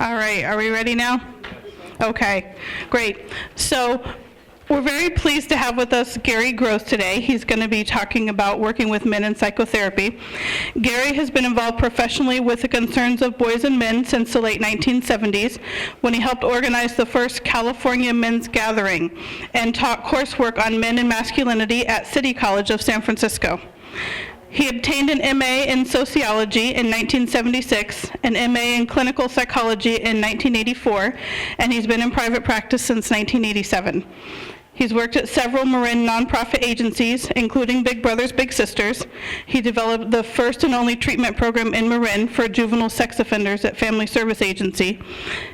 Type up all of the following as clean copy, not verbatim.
All right, are we ready now? Okay, great. So we're very pleased to have with us Gary Gross today. He's going to be talking about working with men in psychotherapy. Gary has been involved professionally with the concerns of boys and men since the late 1970s, when he helped organize the first California Men's Gathering and taught coursework on men and masculinity at City College of San Francisco. He obtained an MA in Sociology in 1976, an MA in Clinical Psychology in 1984, and he's been in private practice since 1987. He's worked at several Marin nonprofit agencies, including Big Brothers Big Sisters. He developed the first and only treatment program in Marin for juvenile sex offenders at Family Service Agency,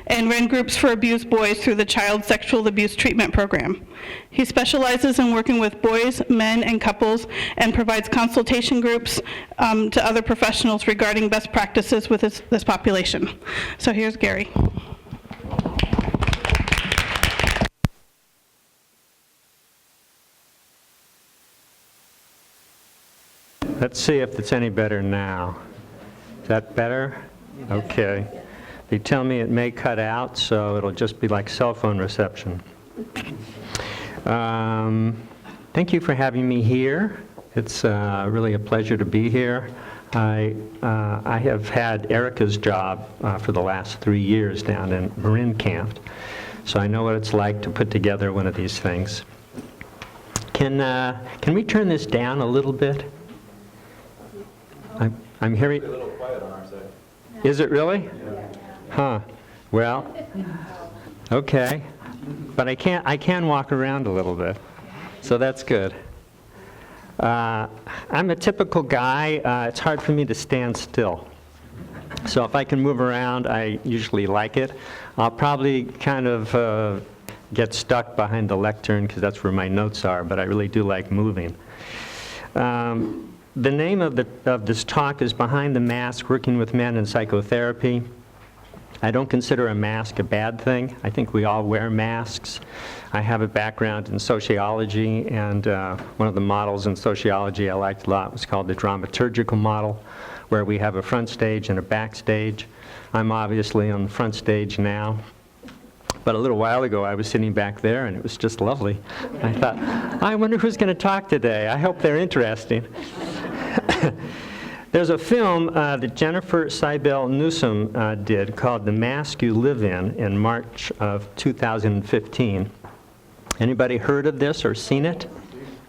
and ran groups for abused boys through the Child Sexual Abuse Treatment Program. He specializes in working with boys, men, and couples, and provides consultation groups to other professionals regarding best practices with this population. So here's Gary. Let's see if it's any better now. Is that better? Okay. They tell me it may cut out, so it'll just be like cell phone reception. Thank you for having me here. It's really a pleasure to be here. I have had Erica's job for the last 3 years down in RECAMFT, so I know what it's like to put together one of these things. Can we turn this down a little bit? I'm hearing. It's a little quiet on our side. Is it really? Yeah. Huh. Well, okay. But I can walk around a little bit, so that's good. I'm a typical guy. It's hard for me to stand still. So if I can move around, I usually like it. I'll probably kind of get stuck behind the lectern because that's where my notes are, but I really do like moving. The name of this talk is Behind the Mask, Working with Men in Psychotherapy. I don't consider a mask a bad thing. I think we all wear masks. I have a background in sociology, and one of the models in sociology I liked a lot was called the dramaturgical model, where we have a front stage and a backstage. I'm obviously on the front stage now. But a little while ago, I was sitting back there, and it was just lovely. I thought, I wonder who's going to talk today. I hope they're interesting. There's a film that Jennifer Seibel Newsom did called The Mask You Live in March of 2015. Anybody heard of this or seen it?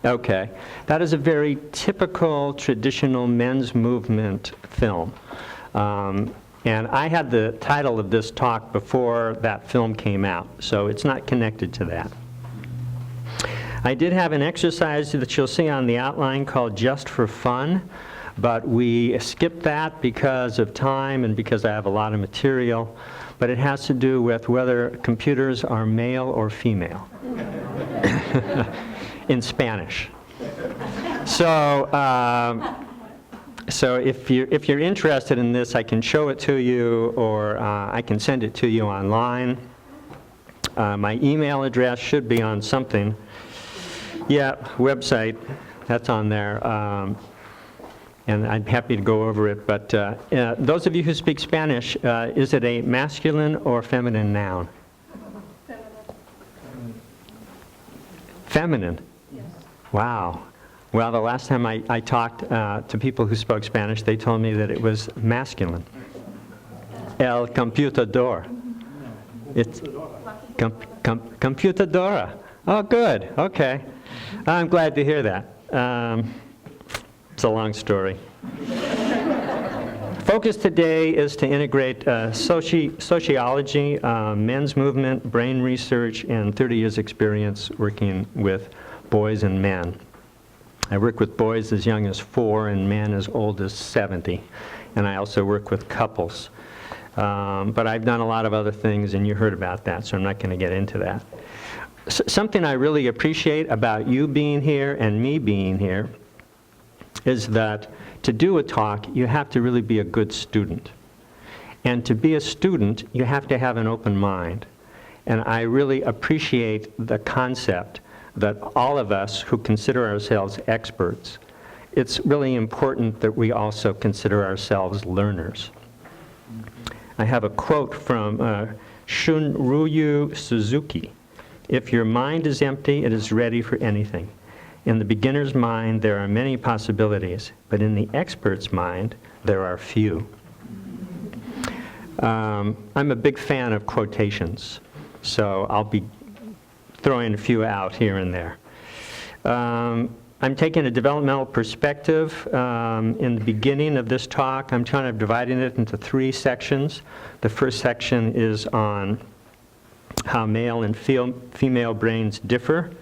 Okay. That is a very typical traditional men's movement film. And I had the title of this talk before that film came out, so it's not connected to that. I did have an exercise that you'll see on the outline called Just for Fun, but we skipped that because of time and because I have a lot of material, but it has to do with whether computers are male or female in Spanish. So if you're interested in this, I can show it to you, or I can send it to you online. My email address should be on something. Yeah, website, that's on there. And I'm happy to go over it. But those of you who speak Spanish, is it a masculine or feminine noun? Feminine? Yes. Wow. Well, the last time I talked to people who spoke Spanish, they told me that it was masculine. El computador. It's computadora. Oh, good. Okay. I'm glad to hear that. It's a long story. Focus today is to integrate sociology, men's movement, brain research, and 30 years experience working with boys and men. I work with boys as young as 4 and men as old as 70. And I also work with couples. But I've done a lot of other things, and you heard about that, so I'm not going to get into that. Something I really appreciate about you being here and me being here is that to do a talk, you have to really be a good student. And to be a student, you have to have an open mind. And I really appreciate the concept that all of us who consider ourselves experts, it's really important that we also consider ourselves learners. I have a quote from Shunryu Suzuki. "If your mind is empty, it is ready for anything. In the beginner's mind, there are many possibilities, but in the expert's mind, there are few." I'm a big fan of quotations, so I'll be throwing a few out here and there. I'm taking a developmental perspective. In the beginning of this talk, I'm kind of dividing it into 3 sections. The first section is on how male and female brains differ.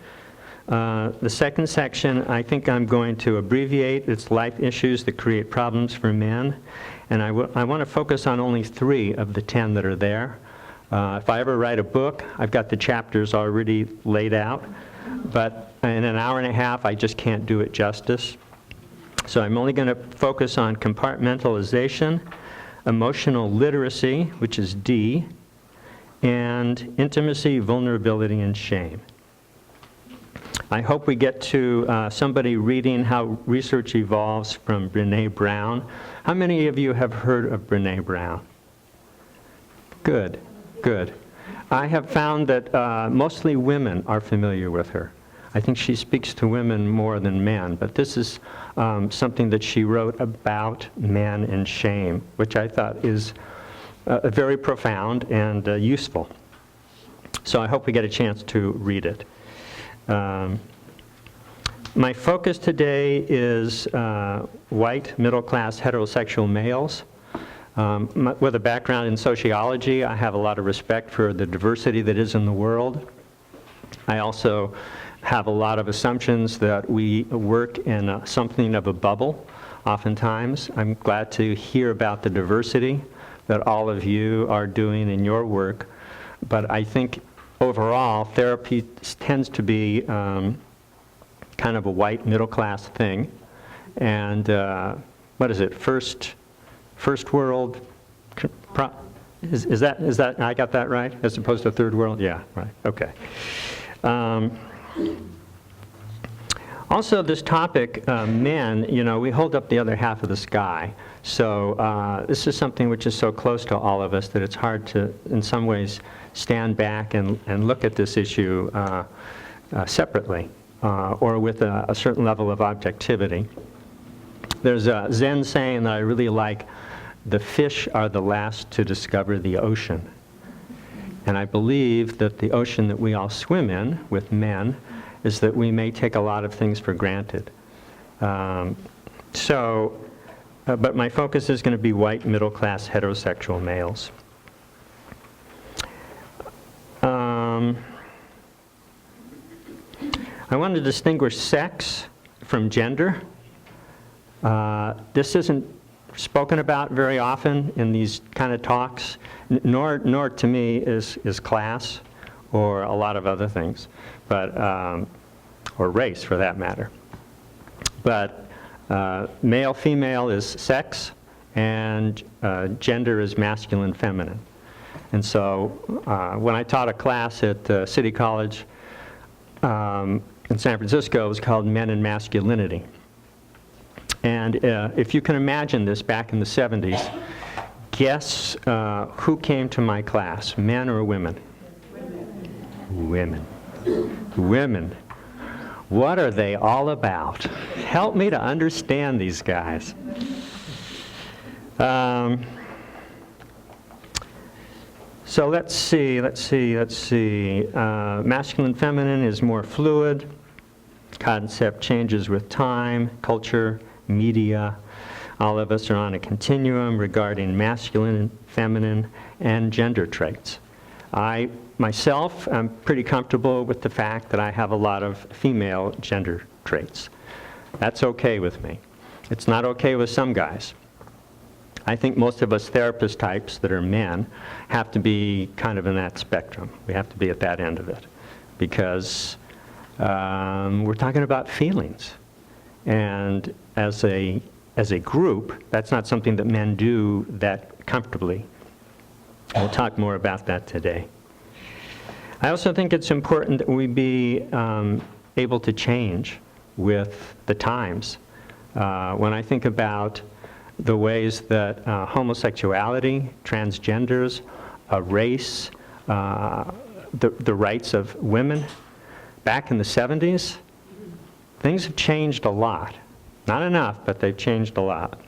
The second section, I think I'm going to abbreviate. It's life issues that create problems for men. And I want to focus on only 3 of the 10 that are there. If I ever write a book, I've got the chapters already laid out. But in an hour and a half, I just can't do it justice. So I'm only going to focus on compartmentalization, emotional literacy, which is D, and intimacy, vulnerability, and shame. I hope we get to somebody reading How Research Evolves from Brené Brown. How many of you have heard of Brené Brown? Good, good. I have found that mostly women are familiar with her. I think she speaks to women more than men, but this is something that she wrote about men and shame, which I thought is very profound and useful. So I hope we get a chance to read it. My focus today is white, middle-class, heterosexual males. With a background in sociology, I have a lot of respect for the diversity that is in the world. I also have a lot of assumptions that we work in something of a bubble, oftentimes. I'm glad to hear about the diversity that all of you are doing in your work. But I think overall, therapy tends to be kind of a white, middle-class thing. And what is it, first world, is that, I got that right, as opposed to third world? Yeah, right, okay. Also, this topic, men, we hold up the other half of the sky. So this is something which is so close to all of us that it's hard to, in some ways, stand back and look at this issue separately or with a certain level of objectivity. There's a Zen saying that I really like: the fish are the last to discover the ocean. And I believe that the ocean that we all swim in with men is that we may take a lot of things for granted. But my focus is going to be white, middle-class, heterosexual males. I want to distinguish sex from gender. This isn't spoken about very often in these kind of talks, nor to me is class or a lot of other things, but or race for that matter. But male, female is sex, and gender is masculine, feminine. And so when I taught a class at City College in San Francisco, it was called Men and Masculinity. And if you can imagine this back in the 70s, guess who came to my class, men or women? Women. Women. What are they all about? Help me to understand these guys. So let's see. Masculine, feminine is more fluid. Concept changes with time, culture, media. All of us are on a continuum regarding masculine, feminine, and gender traits. I, myself, am pretty comfortable with the fact that I have a lot of female gender traits. That's okay with me. It's not okay with some guys. I think most of us therapist types that are men have to be kind of in that spectrum. We have to be at that end of it, because we're talking about feelings. And as a group, that's not something that men do that comfortably. We'll talk more about that today. I also think it's important that we be able to change with the times. When I think about the ways that homosexuality, transgenders, race, the rights of women back in the 70s, things have changed a lot. Not enough, but they've changed a lot.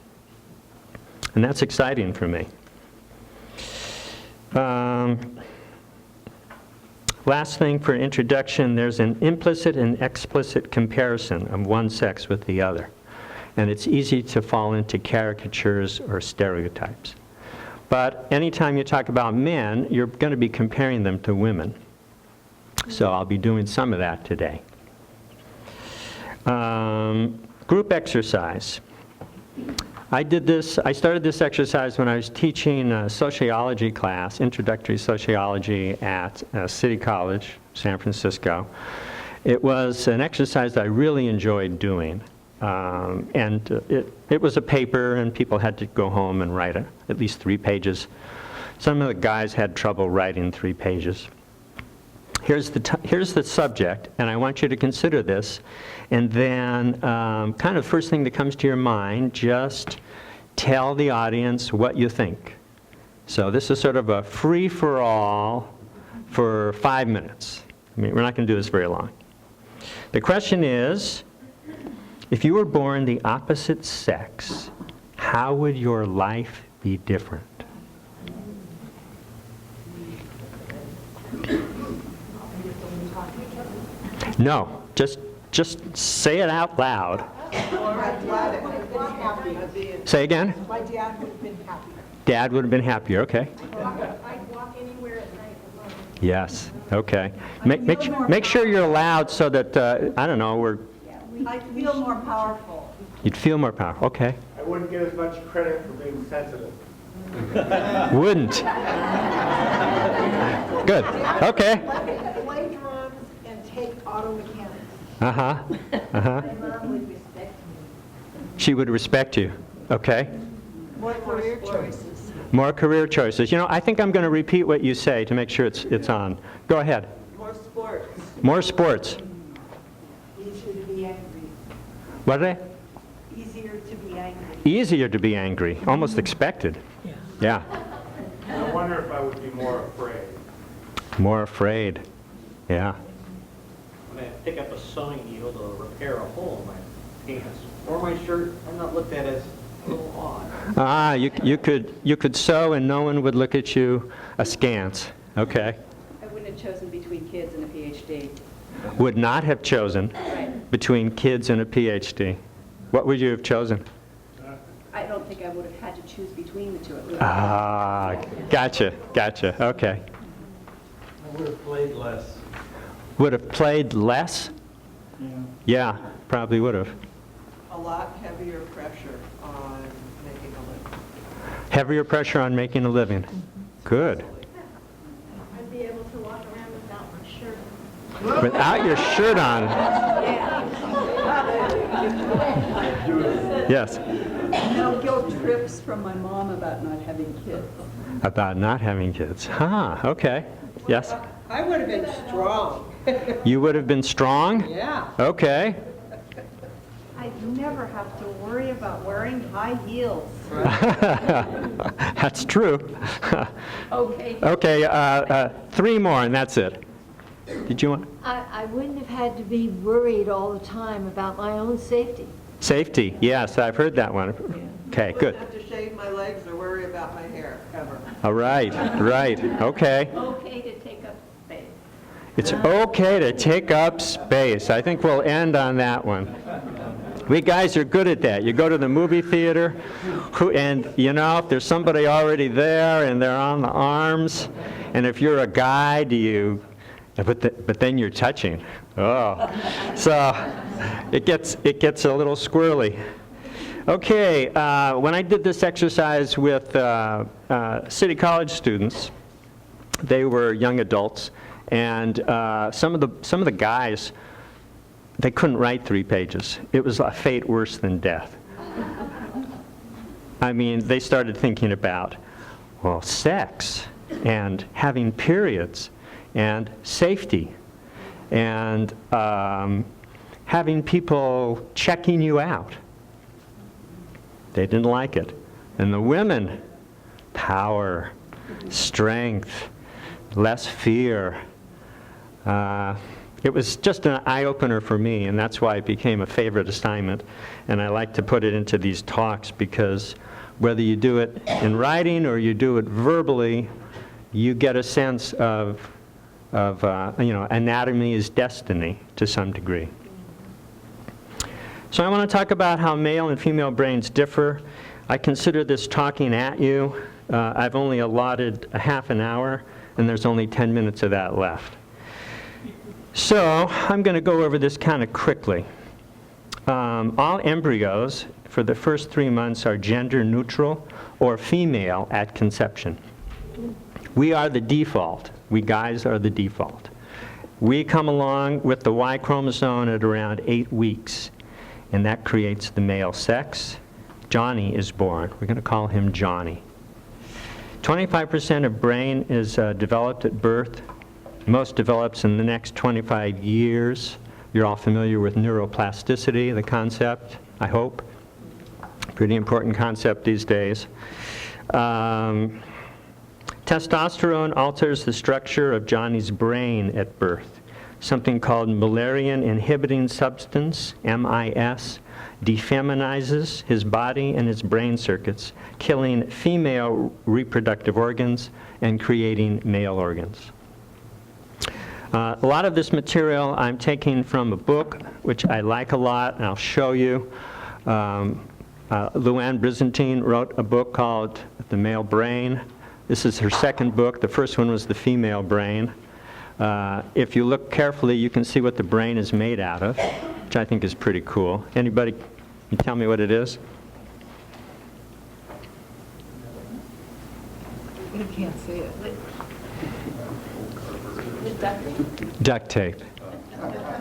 And that's exciting for me. Last thing for introduction, there's an implicit and explicit comparison of one sex with the other. And it's easy to fall into caricatures or stereotypes. But anytime you talk about men, you're going to be comparing them to women. So I'll be doing some of that today. Group exercise. I started this exercise when I was teaching a sociology class, introductory sociology at City College, San Francisco. It was an exercise that I really enjoyed doing. And it was a paper, and people had to go home and write at least 3 pages. Some of the guys had trouble writing 3 pages. Here's the subject, and I want you to consider this, and then kind of first thing that comes to your mind, just tell the audience what you think. So this is sort of a free-for-all for 5 minutes. I mean, we're not going to do this very long. The question is, if you were born the opposite sex, how would your life be different? No, just say it out loud. Say again? My dad would have been happy. Dad would have been happier, okay. I'd walk anywhere at night alone. Yes, okay. Make sure you're loud so that, I don't know, I'd feel more powerful. you'd feel more powerful, okay. I wouldn't get as much credit for being sensitive. Wouldn't. Good, okay. Play drums and take auto mechanics. Uh-huh, uh-huh. My mom would respect me. She would respect you, okay. More career choices. More career choices. You know, I think I'm going to repeat what you say to make sure it's on. Go ahead. More sports. More sports. Easier to be angry. What are they? Easier to be angry. Easier to be angry, almost expected. Yeah. I wonder if I would be more afraid. More afraid. Yeah. When I pick up a sewing needle to repair a hole in my pants or my shirt, I'm not looked at as a little odd. You could sew and no one would look at you askance. Okay. I wouldn't have chosen between kids and a PhD. Would not have chosen Right. between kids and a PhD. What would you have chosen? I don't think I would have had to choose between the two. It would Gotcha, okay. I would have played less. Would have played less? Yeah, probably would have. A lot heavier pressure on making a living. Heavier pressure on making a living. Good. I'd be able to walk around without my shirt. Without your shirt on. Yes. No guilt trips from my mom about not having kids. About not having kids. Okay. Yes. I would have been strong. You would have been strong? Yeah. Okay. I'd never have to worry about wearing high heels. That's true. Okay. Okay, 3 more and that's it. Did you want? I wouldn't have had to be worried all the time about my own safety. Safety, yes, I've heard that one. Okay, good. I wouldn't have to shave my legs or worry about my hair, ever. All right, okay. Okay to take up space. It's okay to take up space. I think we'll end on that one. We guys are good at that. You go to the movie theater, and you know, if there's somebody already there and they're on the arms, and if you're a guy, but then you're touching. Oh, so it gets a little squirrely. Okay, when I did this exercise with City College students, they were young adults, and some of the guys, they couldn't write 3 pages. It was a fate worse than death. I mean, they started thinking about, well, sex and having periods and safety and having people checking you out. They didn't like it. And the women, power, strength, less fear. It was just an eye-opener for me, and that's why it became a favorite assignment. And I like to put it into these talks because whether you do it in writing or you do it verbally, you get a sense of anatomy is destiny to some degree. So I want to talk about how male and female brains differ. I consider this talking at you. I've only allotted a half an hour, and there's only 10 minutes of that left. So I'm going to go over this kind of quickly. All embryos for the first 3 months are gender neutral or female at conception. We are the default. We guys are the default. We come along with the Y chromosome at around 8 weeks, and that creates the male sex. Johnny is born. We're going to call him Johnny. 25% of brain is developed at birth. Most develops in the next 25 years. You're all familiar with neuroplasticity, the concept, I hope. Pretty important concept these days. Testosterone alters the structure of Johnny's brain at birth. Something called Mullerian inhibiting substance, MIS, defeminizes his body and his brain circuits, killing female reproductive organs and creating male organs. A lot of this material I'm taking from a book, which I like a lot, and I'll show you. Luann Byzantine wrote a book called The Male Brain. This is her second book. The first one was The Female Brain. If you look carefully, you can see what the brain is made out of, which I think is pretty cool. Anybody can tell me what it is? You can't see it. Duct tape.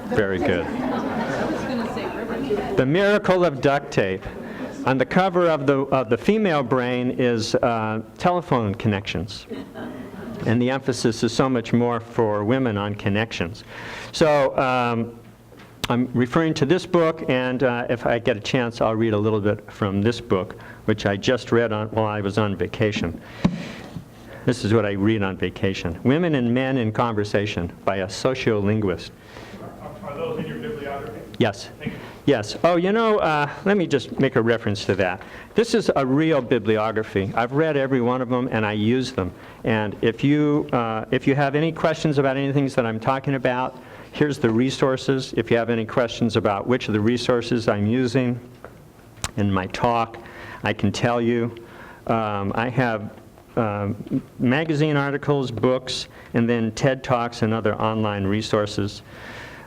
Very good. I was going to say ribbon. The miracle of duct tape. On the cover of the female brain is telephone connections. And the emphasis is so much more for women on connections. So I'm referring to this book, and if I get a chance, I'll read a little bit from this book, which I just read while I was on vacation. This is what I read on vacation. Women and Men in Conversation by a sociolinguist. Are those in your bibliography? Yes. Thank you. Yes. Oh, let me just make a reference to that. This is a real bibliography. I've read every one of them, and I use them. And if you have any questions about any things that I'm talking about, here's the resources. If you have any questions about which of the resources I'm using in my talk, I can tell you. I have magazine articles, books, and then TED Talks and other online resources.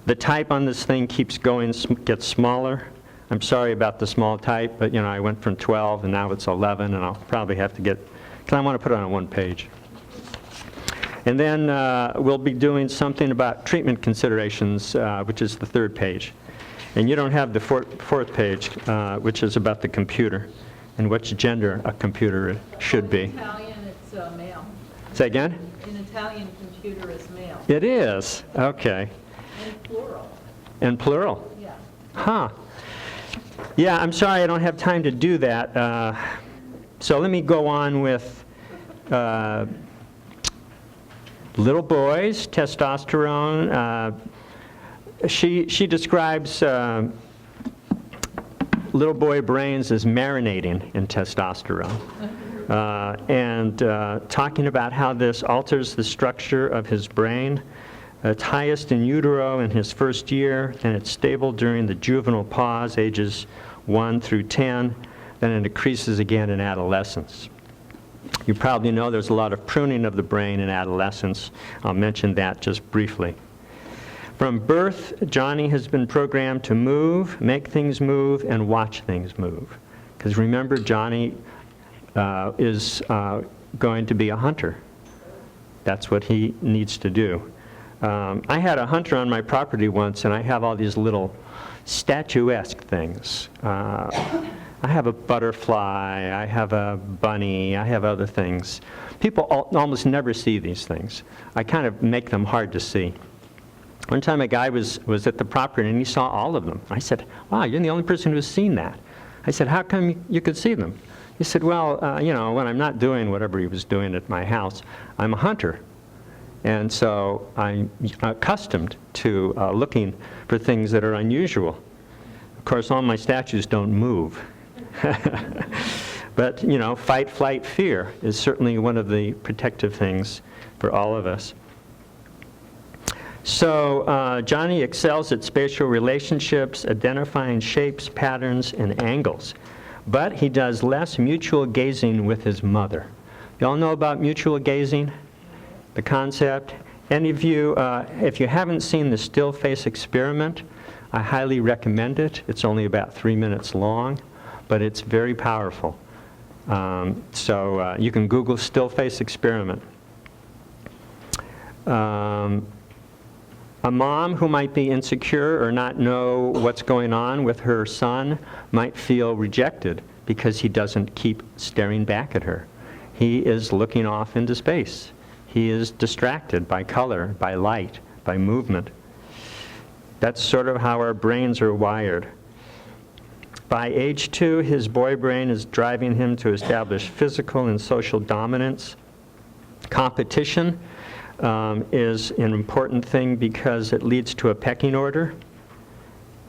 The type on this thing keeps going, gets smaller. I'm sorry about the small type, but I went from 12 and now it's 11, and I'll probably have to because I want to put it on one page. And then we'll be doing something about treatment considerations, which is the third page. And you don't have the fourth page, which is about the computer and which gender a computer should be. In Italian, it's male. Say again? In Italian, computer is male. It is. Okay. And plural. And plural? Yeah. Huh. Yeah, I'm sorry I don't have time to do that. So let me go on with little boys, testosterone. She describes little boy brains as marinating in testosterone. And talking about how this alters the structure of his brain. It's highest in utero in his first year, and it's stable during the juvenile pause, ages 1 through 10, then it decreases again in adolescence. You probably know there's a lot of pruning of the brain in adolescence. I'll mention that just briefly. From birth, Johnny has been programmed to move, make things move, and watch things move. Because remember, Johnny is going to be a hunter. That's what he needs to do. I had a hunter on my property once, and I have all these little statuesque things. I have a butterfly, I have a bunny, I have other things. People almost never see these things. I kind of make them hard to see. One time a guy was at the property and he saw all of them. I said, wow, you're the only person who's seen that. I said, how come you could see them? He said, well, when I'm not doing whatever he was doing at my house, I'm a hunter. And so I'm accustomed to looking for things that are unusual. Of course, all my statues don't move. But, fight, flight, fear is certainly one of the protective things for all of us. So Johnny excels at spatial relationships, identifying shapes, patterns, and angles. But he does less mutual gazing with his mother. You all know about mutual gazing? The concept? Any of you, if you haven't seen the still face experiment, I highly recommend it. It's only about 3 minutes long, but it's very powerful. So you can Google still face experiment. A mom who might be insecure or not know what's going on with her son might feel rejected because he doesn't keep staring back at her. He is looking off into space. He is distracted by color, by light, by movement. That's sort of how our brains are wired. By age 2, his boy brain is driving him to establish physical and social dominance. Competition is an important thing because it leads to a pecking order.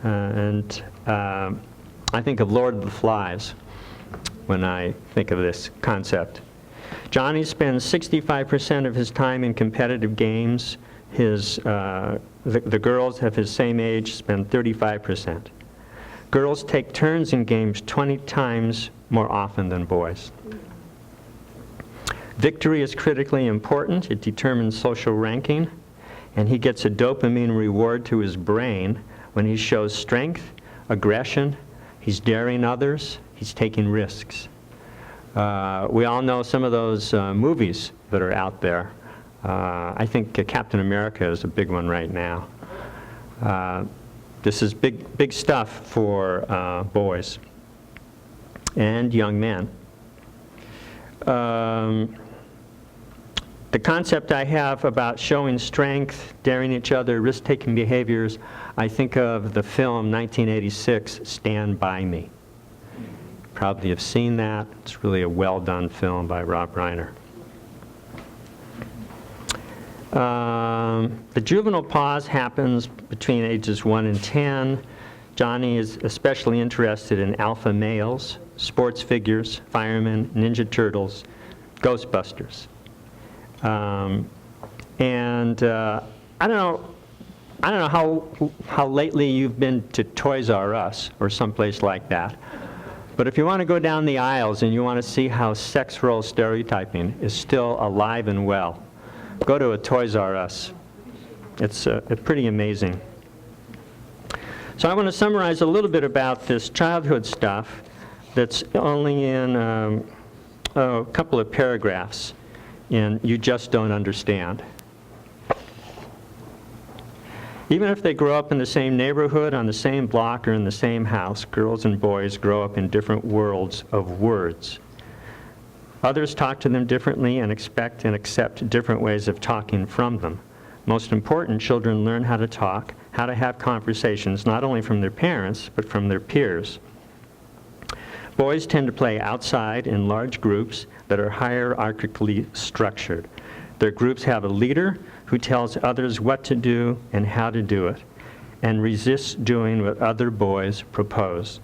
I think of Lord of the Flies when I think of this concept. Johnny spends 65% of his time in competitive games. The girls of his same age spend 35%. Girls take turns in games 20 times more often than boys. Victory is critically important. It determines social ranking, and he gets a dopamine reward to his brain when he shows strength, aggression, he's daring others, he's taking risks. We all know some of those movies that are out there. I think Captain America is a big one right now. This is big stuff for boys and young men. The concept I have about showing strength, daring each other, risk-taking behaviors, I think of the film 1986, Stand By Me. Probably have seen that. It's really a well-done film by Rob Reiner. The juvenile pause happens between ages 1 and 10. Johnny is especially interested in alpha males, sports figures, firemen, Ninja Turtles, Ghostbusters. I don't know how lately you've been to Toys R Us or someplace like that. But if you want to go down the aisles and you want to see how sex role stereotyping is still alive and well, go to a Toys R Us. It's pretty amazing. So I want to summarize a little bit about this childhood stuff that's only in a couple of paragraphs in You Just Don't Understand. Even if they grow up in the same neighborhood, on the same block, or in the same house, girls and boys grow up in different worlds of words. Others talk to them differently and expect and accept different ways of talking from them. Most important, children learn how to talk, how to have conversations, not only from their parents, but from their peers. Boys tend to play outside in large groups that are hierarchically structured. Their groups have a leader who tells others what to do and how to do it, and resists doing what other boys propose.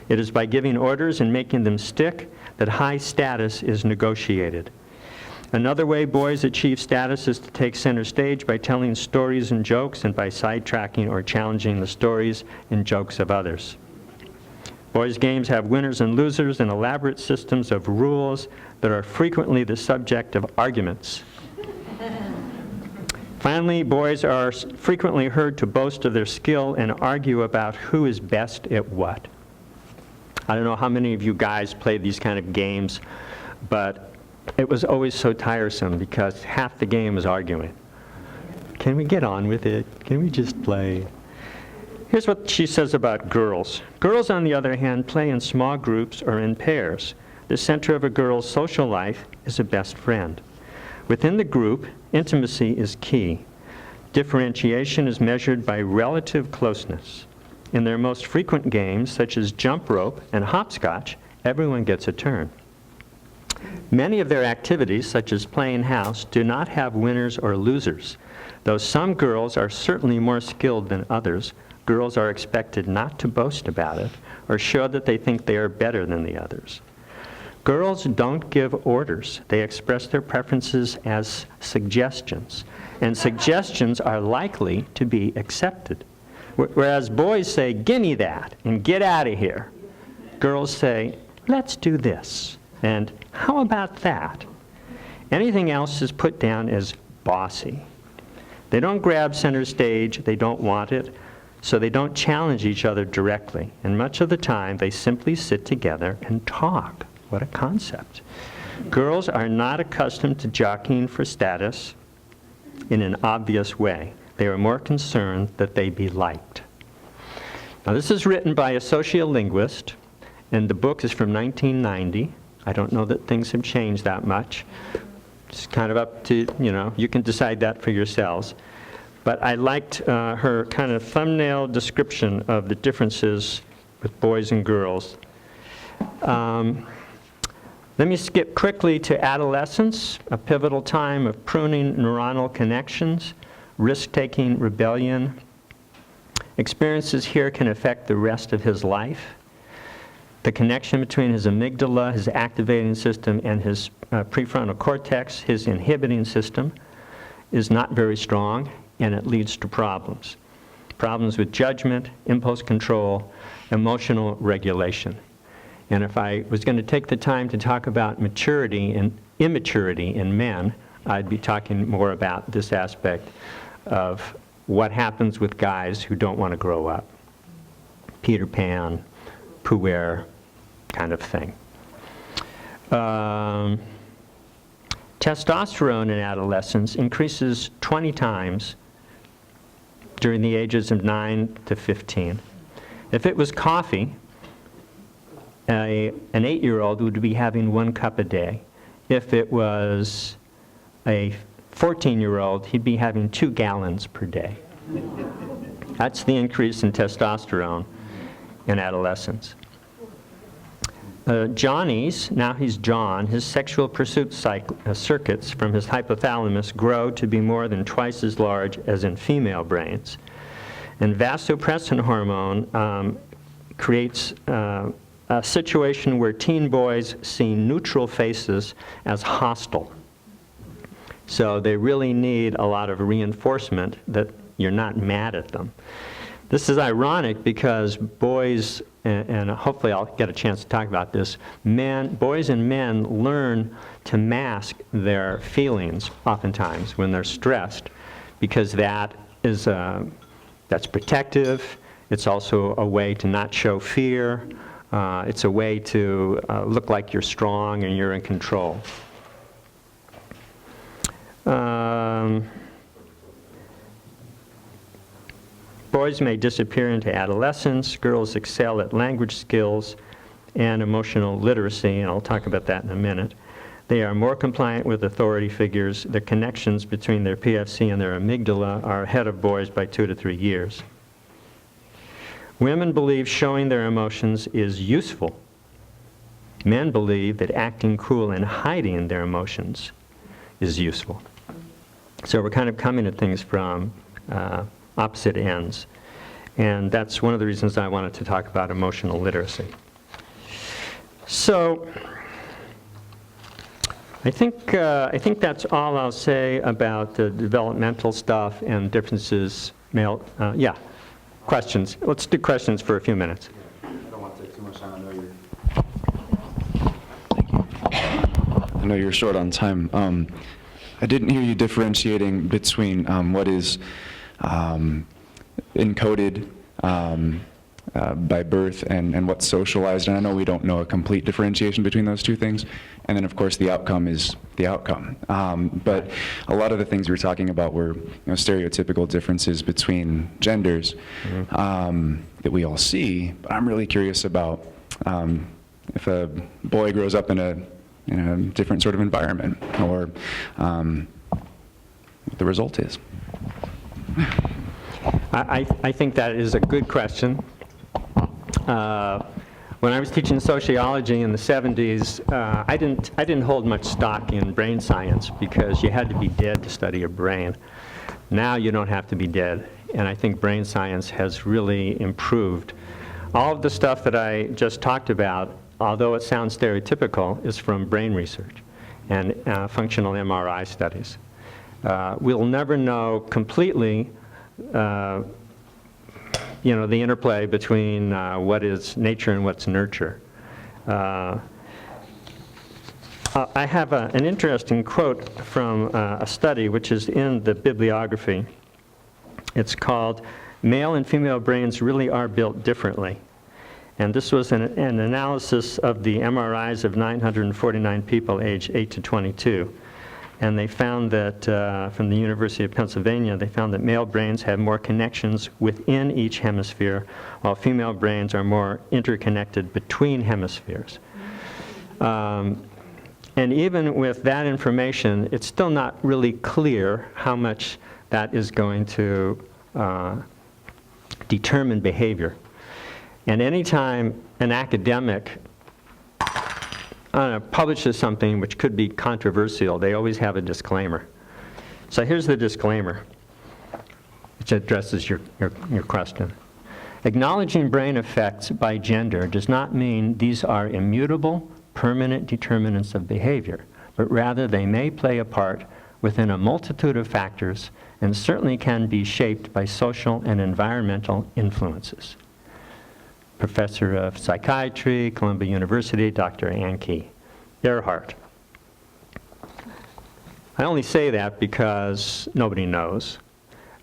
It is by giving orders and making them stick that high status is negotiated. Another way boys achieve status is to take center stage by telling stories and jokes and by sidetracking or challenging the stories and jokes of others. Boys' games have winners and losers and elaborate systems of rules that are frequently the subject of arguments. Finally, boys are frequently heard to boast of their skill and argue about who is best at what. I don't know how many of you guys play these kind of games, but it was always so tiresome because half the game was arguing. Can we get on with it? Can we just play? Here's what she says about girls. Girls, on the other hand, play in small groups or in pairs. The center of a girl's social life is a best friend. Within the group, intimacy is key. Differentiation is measured by relative closeness. In their most frequent games, such as jump rope and hopscotch, everyone gets a turn. Many of their activities, such as playing house, do not have winners or losers. Though some girls are certainly more skilled than others, girls are expected not to boast about it or show that they think they are better than the others. Girls don't give orders. They express their preferences as suggestions, and suggestions are likely to be accepted. Whereas boys say, "Gimme that," and "Get out of here." Girls say, "Let's do this," and "How about that?" Anything else is put down as bossy. They don't grab center stage, they don't want it, so they don't challenge each other directly. And much of the time, they simply sit together and talk. What a concept. Girls are not accustomed to jockeying for status in an obvious way. They are more concerned that they be liked. Now, this is written by a sociolinguist, and the book is from 1990. I don't know that things have changed that much. It's kind of up to, you can decide that for yourselves. But I liked her kind of thumbnail description of the differences with boys and girls. Let me skip quickly to adolescence, a pivotal time of pruning neuronal connections, risk-taking rebellion. Experiences here can affect the rest of his life. The connection between his amygdala, his activating system, and his prefrontal cortex, his inhibiting system, is not very strong, and it leads to problems. Problems with judgment, impulse control, emotional regulation. And if I was going to take the time to talk about maturity and immaturity in men, I'd be talking more about this aspect of what happens with guys who don't want to grow up. Peter Pan, puer kind of thing. Testosterone in adolescence increases 20 times during the ages of 9 to 15. If it was coffee, an 8-year-old would be having 1 cup a day. If it was a 14-year-old, he'd be having 2 gallons per day. That's the increase in testosterone in adolescence. Johnny's, now he's John, his sexual pursuit circuits from his hypothalamus grow to be more than twice as large as in female brains. And vasopressin hormone creates a situation where teen boys see neutral faces as hostile. So they really need a lot of reinforcement that you're not mad at them. This is ironic because boys, and hopefully I'll get a chance to talk about this, boys and men learn to mask their feelings oftentimes when they're stressed, because that's protective. It's also a way to not show fear. It's a way to look like you're strong and you're in control. Boys may disappear into adolescence. Girls excel at language skills and emotional literacy, and I'll talk about that in a minute. They are more compliant with authority figures. The connections between their PFC and their amygdala are ahead of boys by 2 to 3 years. Women believe showing their emotions is useful. Men believe that acting cool and hiding their emotions is useful. So we're kind of coming at things from opposite ends. And that's one of the reasons I wanted to talk about emotional literacy. So I think that's all I'll say about the developmental stuff and differences. Questions. Let's do questions for a few minutes. I don't want to take too much time. I know you're short on time. I didn't hear you differentiating between what is encoded by birth and what's socialized. And I know we don't know a complete differentiation between those two things. And then, of course, the outcome is the outcome. But a lot of the things we were talking about were stereotypical differences between genders that we all see. But I'm really curious about if a boy grows up in a different sort of environment, or what the result is. I think that is a good question. When I was teaching sociology in the 70s, I didn't hold much stock in brain science because you had to be dead to study a brain. Now you don't have to be dead, and I think brain science has really improved. All of the stuff that I just talked about, although it sounds stereotypical, is from brain research and functional MRI studies. We'll never know completely the interplay between what is nature and what's nurture. I have an interesting quote from a study which is in the bibliography. It's called "Male and Female Brains Really Are Built Differently." And this was an analysis of the MRIs of 949 people aged 8 to 22. And they found that, from the University of Pennsylvania, they found that male brains have more connections within each hemisphere, while female brains are more interconnected between hemispheres. And even with that information, it's still not really clear how much that is going to determine behavior. And anytime an academic publishes something which could be controversial, they always have a disclaimer. So here's the disclaimer, which addresses your question. Acknowledging brain effects by gender does not mean these are immutable, permanent determinants of behavior, but rather they may play a part within a multitude of factors and certainly can be shaped by social and environmental influences. Professor of Psychiatry, Columbia University, Dr. Anke Earhart. I only say that because nobody knows.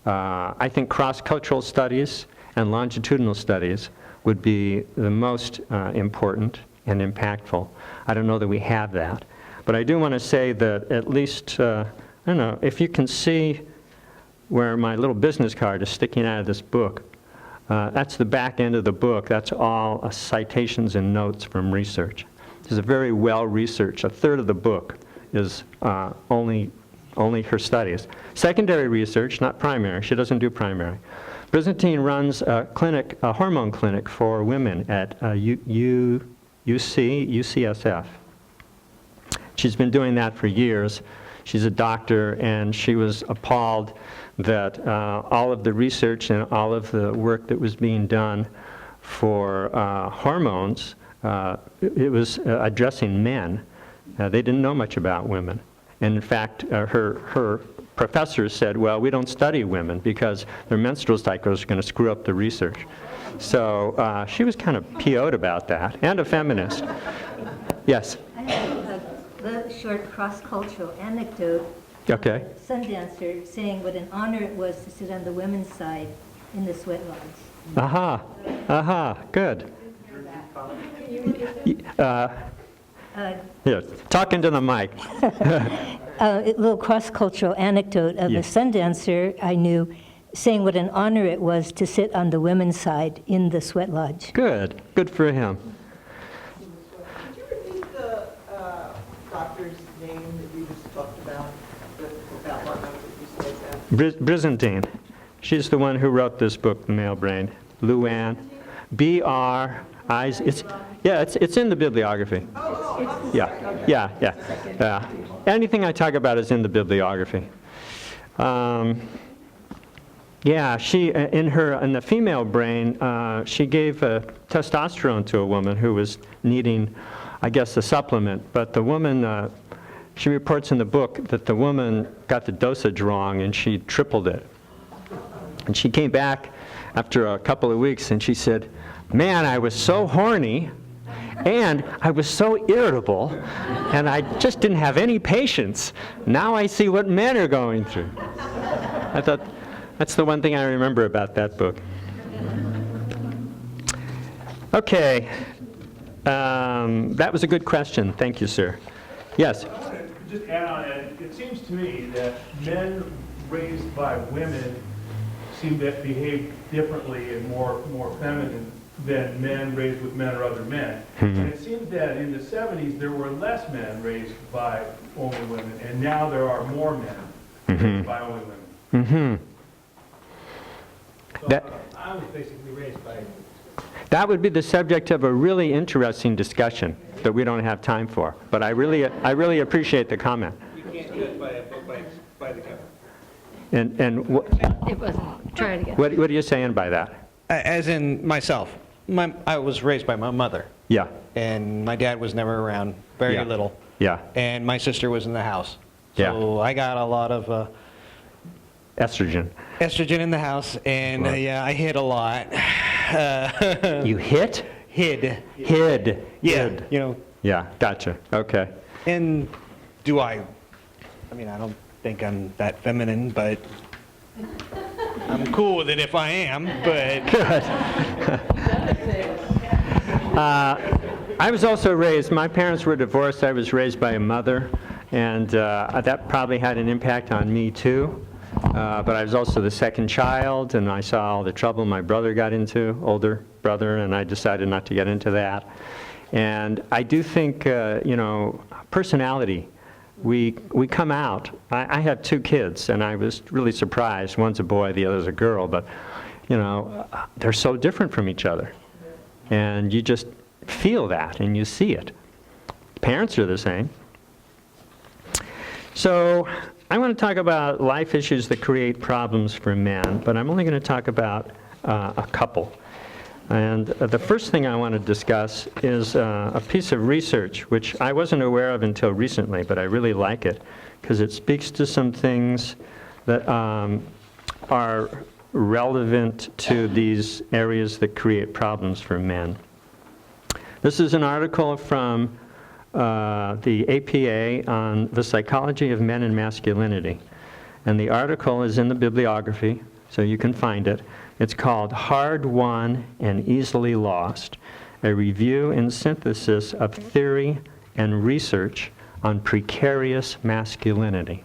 I think cross-cultural studies and longitudinal studies would be the most important and impactful. I don't know that we have that. But I do want to say that at least, I don't know, if you can see where my little business card is sticking out of this book, that's the back end of the book. That's all citations and notes from research. This is a very well-researched. A third of the book is only her studies. Secondary research, not primary. She doesn't do primary. Byzantine runs a clinic, a hormone clinic for women at UCSF. She's been doing that for years. She's a doctor, and she was appalled that all of the research and all of the work that was being done for hormones, it was addressing men. They didn't know much about women. And in fact, her professors said, well, we don't study women because their menstrual cycles are going to screw up the research. So she was kind of PO'd about that, and a feminist. Yes? I have a short cross-cultural anecdote. Okay. Sundancer saying what an honor it was to sit on the women's side in the sweat lodge. Aha, good. Here, talk into the mic. A little cross-cultural anecdote of a Sundancer I knew saying what an honor it was to sit on the women's side in the sweat lodge. Good for him. Could you repeat the doctor's name that you just talked about? That one that you said that? Byzantine. She's the one who wrote this book, The Male Brain. Luann. It's in the bibliography. Yeah. Anything I talk about is in the bibliography. She in the female brain, she gave testosterone to a woman who was needing, I guess, a supplement. But the woman, she reports in the book that the woman got the dosage wrong and she tripled it. And she came back after a couple of weeks and she said, man, I was so horny and I was so irritable and I just didn't have any patience. Now I see what men are going through. I thought, that's the one thing I remember about that book. Okay. That was a good question. Thank you, sir. Yes? Just add on, it seems to me that men raised by women seem to behave differently and more feminine than men raised with men or other men. Mm-hmm. And it seems that in the 70s there were less men raised by only women, and now there are more men raised by only women. Mm-hmm. So I was basically raised by That would be the subject of a really interesting discussion that we don't have time for. But I really appreciate the comment. You can't judge by a book by the cover. And It wasn't, try it again. what are you saying by that? As in myself. I was raised by my mother, Yeah, and my dad was never around, very Yeah. little. yeah. And my sister was in the house. Yeah. So I got a lot of Estrogen. estrogen in the house, and Right. yeah, I hid a lot. You hit? Hid. Hid. Yeah, Hid. you know. Yeah, gotcha. Okay. And do I mean, I don't think I'm that feminine, but I'm cool with it if I am, but... I was also raised, my parents were divorced, I was raised by a mother, and that probably had an impact on me too. But I was also the second child, and I saw all the trouble my brother got into, older brother, and I decided not to get into that. And I do think, personality, we come out. I have 2 kids, and I was really surprised. One's a boy, the other's a girl, but, they're so different from each other. And you just feel that, and you see it. Parents are the same. So I want to talk about life issues that create problems for men, but I'm only going to talk about a couple. And the first thing I want to discuss is a piece of research which I wasn't aware of until recently, but I really like it because it speaks to some things that are relevant to these areas that create problems for men. This is an article from the APA on the psychology of men and masculinity. And the article is in the bibliography, so you can find it. It's called Hard Won and Easily Lost, a review and synthesis of theory and research on precarious masculinity.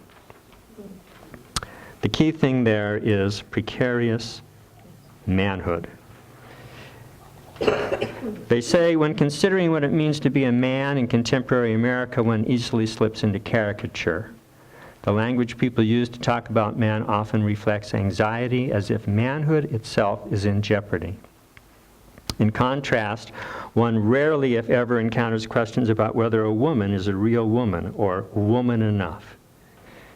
The key thing there is precarious manhood. They say, when considering what it means to be a man in contemporary America, one easily slips into caricature. The language people use to talk about man often reflects anxiety as if manhood itself is in jeopardy. In contrast, one rarely, if ever, encounters questions about whether a woman is a real woman or woman enough.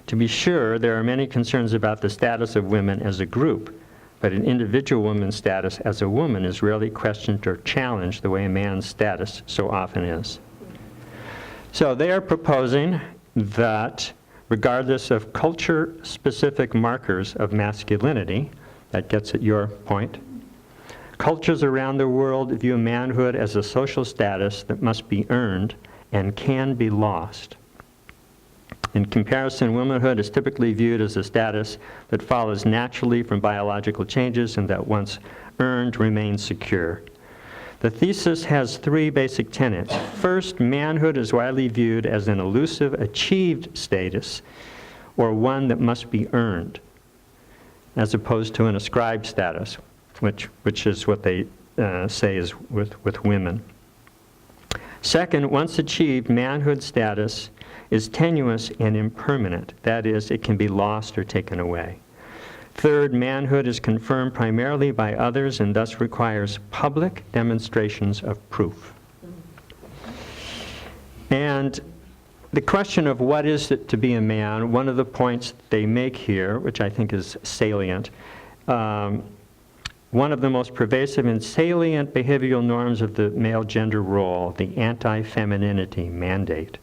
To be sure, there are many concerns about the status of women as a group, but an individual woman's status as a woman is rarely questioned or challenged the way a man's status so often is. So they are proposing that regardless of culture-specific markers of masculinity, that gets at your point, cultures around the world view manhood as a social status that must be earned and can be lost. In comparison, womanhood is typically viewed as a status that follows naturally from biological changes and that once earned remains secure. The thesis has 3 basic tenets. First, manhood is widely viewed as an elusive, achieved status, or one that must be earned, as opposed to an ascribed status, which is what they say is with women. Second, once achieved, manhood status is tenuous and impermanent. That is, it can be lost or taken away. Third, manhood is confirmed primarily by others and thus requires public demonstrations of proof. And the question of what is it to be a man, one of the points they make here, which I think is salient, one of the most pervasive and salient behavioral norms of the male gender role, the anti-femininity mandate.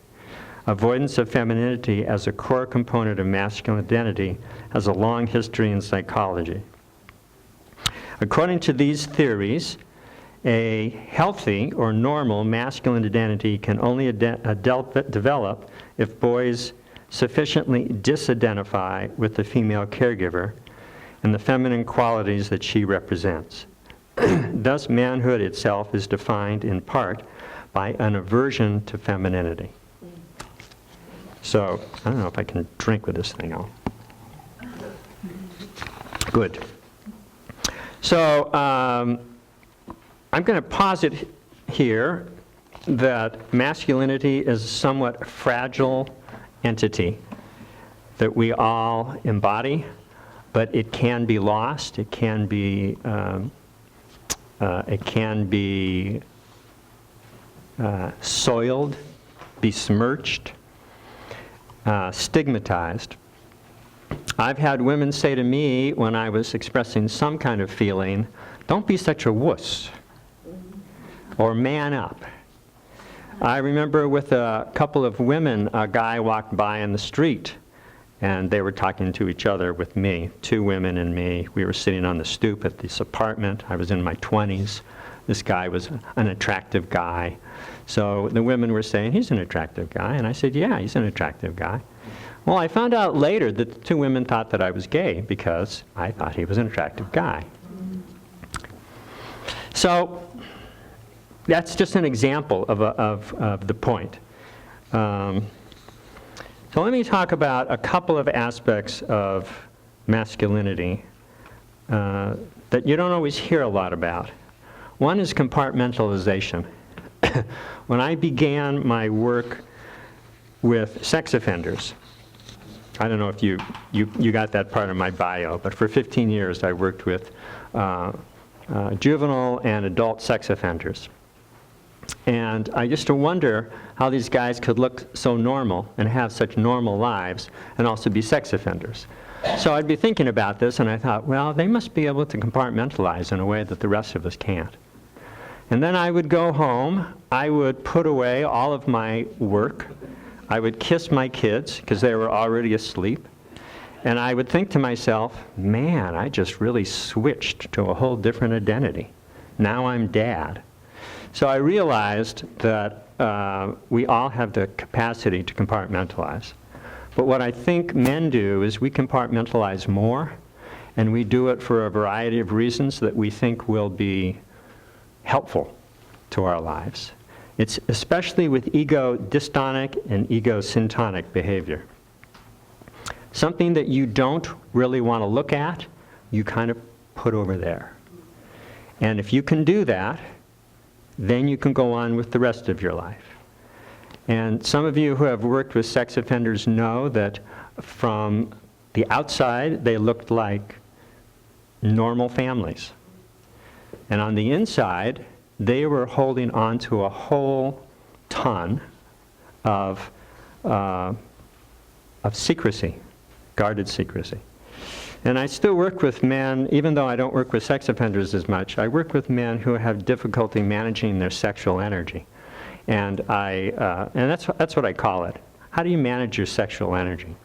Avoidance of femininity as a core component of masculine identity has a long history in psychology. According to these theories, a healthy or normal masculine identity can only develop if boys sufficiently disidentify with the female caregiver and the feminine qualities that she represents. Thus, manhood itself is defined in part by an aversion to femininity. So, I don't know if I can drink with this thing on. Good. So, I'm going to posit here that masculinity is a somewhat fragile entity that we all embody, but it can be lost, it can be It can be soiled, besmirched, stigmatized. I've had women say to me when I was expressing some kind of feeling, "Don't be such a wuss," or "man up." I remember with a couple of women, a guy walked by in the street, and they were talking to each other with me, 2 women and me. We were sitting on the stoop at this apartment. I was in my 20s. This guy was an attractive guy. So the women were saying, "He's an attractive guy." And I said, "Yeah, he's an attractive guy." Well, I found out later that the 2 women thought that I was gay because I thought he was an attractive guy. So that's just an example of the point. So let me talk about a couple of aspects of masculinity that you don't always hear a lot about. One is compartmentalization. When I began my work with sex offenders, I don't know if you got that part of my bio, but for 15 years I worked with juvenile and adult sex offenders. And I used to wonder how these guys could look so normal and have such normal lives and also be sex offenders. So I'd be thinking about this, and I thought, well, they must be able to compartmentalize in a way that the rest of us can't. And then I would go home, I would put away all of my work, I would kiss my kids because they were already asleep, and I would think to myself, man, I just really switched to a whole different identity. Now I'm dad. So I realized that we all have the capacity to compartmentalize. But what I think men do is we compartmentalize more, and we do it for a variety of reasons that we think will be helpful to our lives. It's especially with ego-dystonic and ego-syntonic behavior. Something that you don't really want to look at, you kind of put over there. And if you can do that, then you can go on with the rest of your life. And some of you who have worked with sex offenders know that from the outside, they looked like normal families. And on the inside, they were holding on to a whole ton of secrecy, guarded secrecy. And I still work with men, even though I don't work with sex offenders as much, I work with men who have difficulty managing their sexual energy. And that's what I call it. How do you manage your sexual energy?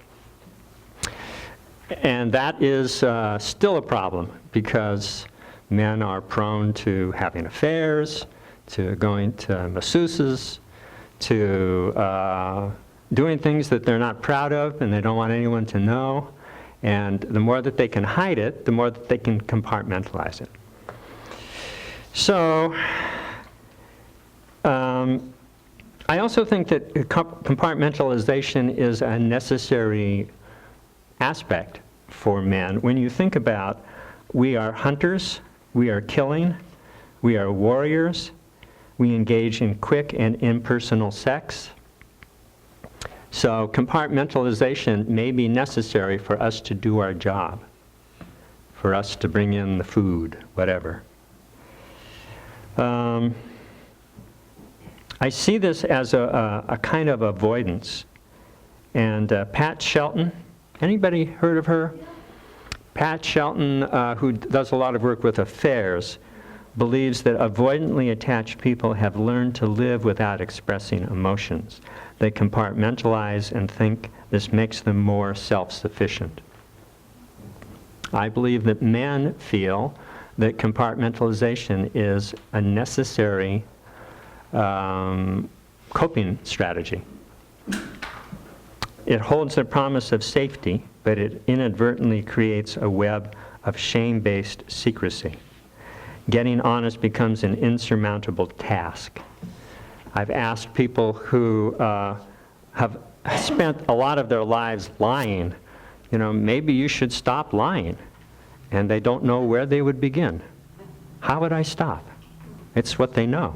And that is still a problem because men are prone to having affairs, to going to masseuses, to doing things that they're not proud of and they don't want anyone to know. And the more that they can hide it, the more that they can compartmentalize it. So I also think that compartmentalization is a necessary aspect for men. When you think about, we are hunters, we are killing, we are warriors, we engage in quick and impersonal sex. So compartmentalization may be necessary for us to do our job, for us to bring in the food, whatever. I see this as a kind of avoidance. And Pat Shelton, anybody heard of her? Pat Shelton, who does a lot of work with affairs, believes that avoidantly attached people have learned to live without expressing emotions. They compartmentalize and think this makes them more self-sufficient. I believe that men feel that compartmentalization is a necessary coping strategy. It holds the promise of safety, but it inadvertently creates a web of shame-based secrecy. Getting honest becomes an insurmountable task. I've asked people who have spent a lot of their lives lying, maybe you should stop lying. And they don't know where they would begin. How would I stop? It's what they know.